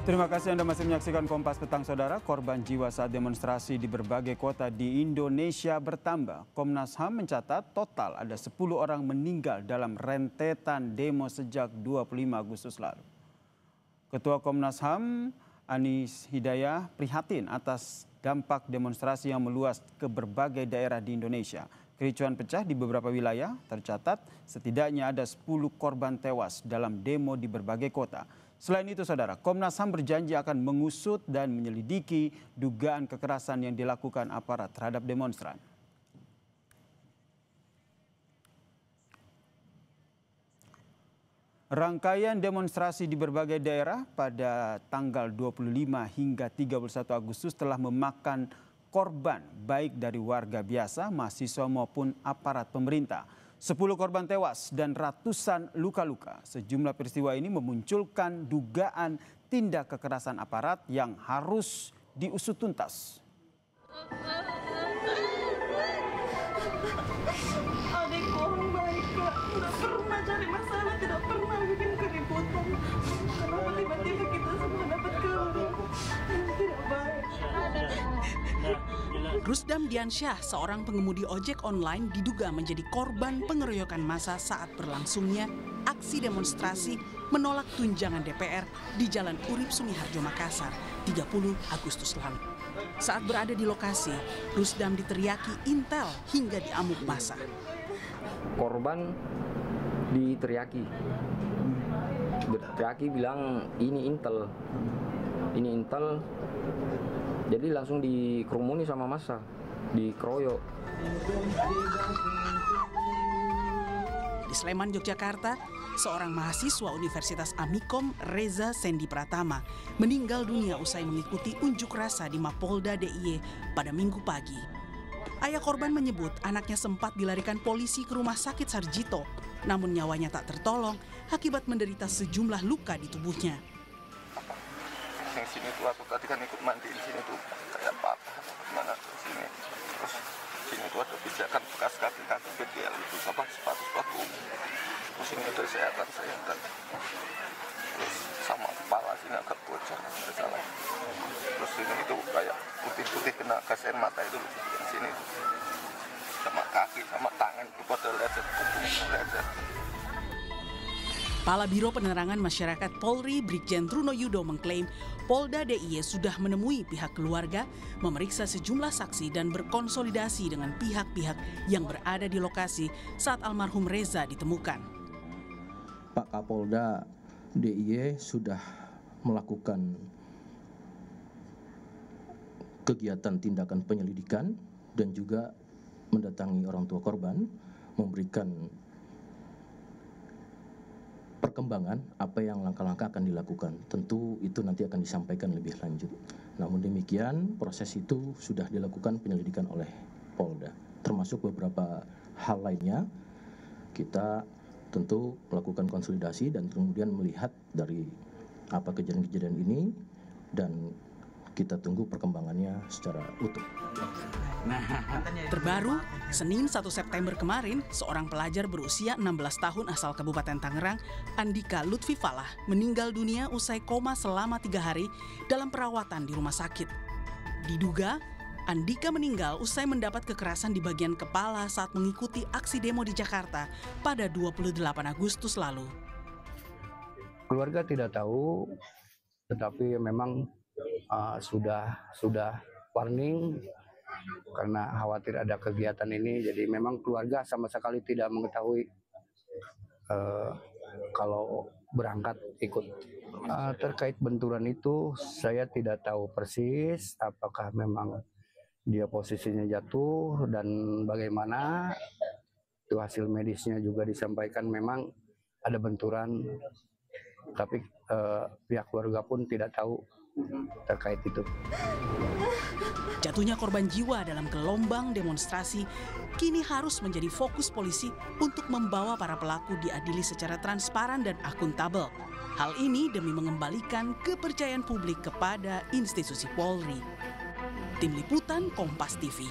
Terima kasih Anda masih menyaksikan Kompas Petang, Saudara. Korban jiwa saat demonstrasi di berbagai kota di Indonesia bertambah. Komnas HAM mencatat total ada 10 orang meninggal dalam rentetan demo sejak 25 Agustus lalu. Ketua Komnas HAM, Anis Hidayah, prihatin atas dampak demonstrasi yang meluas ke berbagai daerah di Indonesia. Kericuan pecah di beberapa wilayah, tercatat setidaknya ada 10 korban tewas dalam demo di berbagai kota. Selain itu, Saudara, Komnas HAM berjanji akan mengusut dan menyelidiki dugaan kekerasan yang dilakukan aparat terhadap demonstran. Rangkaian demonstrasi di berbagai daerah pada tanggal 25 hingga 31 Agustus telah memakan korban baik dari warga biasa, mahasiswa maupun aparat pemerintah. 10 korban tewas dan ratusan luka-luka. Sejumlah peristiwa ini memunculkan dugaan tindak kekerasan aparat yang harus diusut tuntas. Adikku orang baik, Kak. Tidak pernah cari masalah, tidak pernah bikin keributan. Kenapa tiba-tiba kita semua dapat kabar yang tidak baik? Rusdam Diansyah, seorang pengemudi ojek online, diduga menjadi korban pengeroyokan massa saat berlangsungnya aksi demonstrasi menolak tunjangan DPR di Jalan Urip Sumiharjo, Makassar, 30 Agustus lalu. Saat berada di lokasi, Rusdam diteriaki intel hingga diamuk massa. Korban diteriaki bilang ini intel. Jadi langsung dikerumuni sama massa, dikeroyok. Di Sleman, Yogyakarta, seorang mahasiswa Universitas Amikom, Reza Sendi Pratama, meninggal dunia usai mengikuti unjuk rasa di Mapolda DIY pada Minggu pagi. Ayah korban menyebut anaknya sempat dilarikan polisi ke Rumah Sakit Sarjito, namun nyawanya tak tertolong akibat menderita sejumlah luka di tubuhnya. Yang sini tuh aku tadi kan ikut mandi di sini tuh kayak patah gimana di sini. Terus sini tuh ada pijakan bekas kaki bedel itu apa sepatu. Terus ini ada kesehatan saya dan terus sama kepala sini agak bocor salah. Terus ini itu kayak putih kena gas air mata itu di sini sama kaki sama tangan itu pada lecet. Kepala Biro Penerangan Masyarakat Polri, Brigjen Truno Yudo, mengklaim Polda DIY sudah menemui pihak keluarga, memeriksa sejumlah saksi dan berkonsolidasi dengan pihak-pihak yang berada di lokasi saat almarhum Reza ditemukan. Pak Kapolda DIY sudah melakukan kegiatan tindakan penyelidikan dan juga mendatangi orang tua korban, memberikan perkembangan apa yang langkah-langkah akan dilakukan. Tentu itu nanti akan disampaikan lebih lanjut. Namun demikian proses itu sudah dilakukan penyelidikan oleh Polda. Termasuk beberapa hal lainnya kita tentu melakukan konsolidasi dan kemudian melihat dari apa kejadian-kejadian ini dan kita tunggu perkembangannya secara utuh. Terbaru, Senin 1 September kemarin, seorang pelajar berusia 16 tahun asal Kabupaten Tangerang, Andika Lutfi Falah, meninggal dunia usai koma selama 3 hari dalam perawatan di rumah sakit. Diduga, Andika meninggal usai mendapat kekerasan di bagian kepala saat mengikuti aksi demo di Jakarta pada 28 Agustus lalu. Keluarga tidak tahu, tetapi memang sudah warning karena khawatir ada kegiatan ini, jadi memang keluarga sama sekali tidak mengetahui kalau berangkat ikut. Terkait benturan itu saya tidak tahu persis apakah memang dia posisinya jatuh dan bagaimana. Itu hasil medisnya juga disampaikan memang ada benturan, tapi pihak keluarga pun tidak tahu terkait itu. Jatuhnya korban jiwa dalam gelombang demonstrasi kini harus menjadi fokus polisi untuk membawa para pelaku diadili secara transparan dan akuntabel. Hal ini demi mengembalikan kepercayaan publik kepada institusi Polri. Tim Liputan Kompas TV.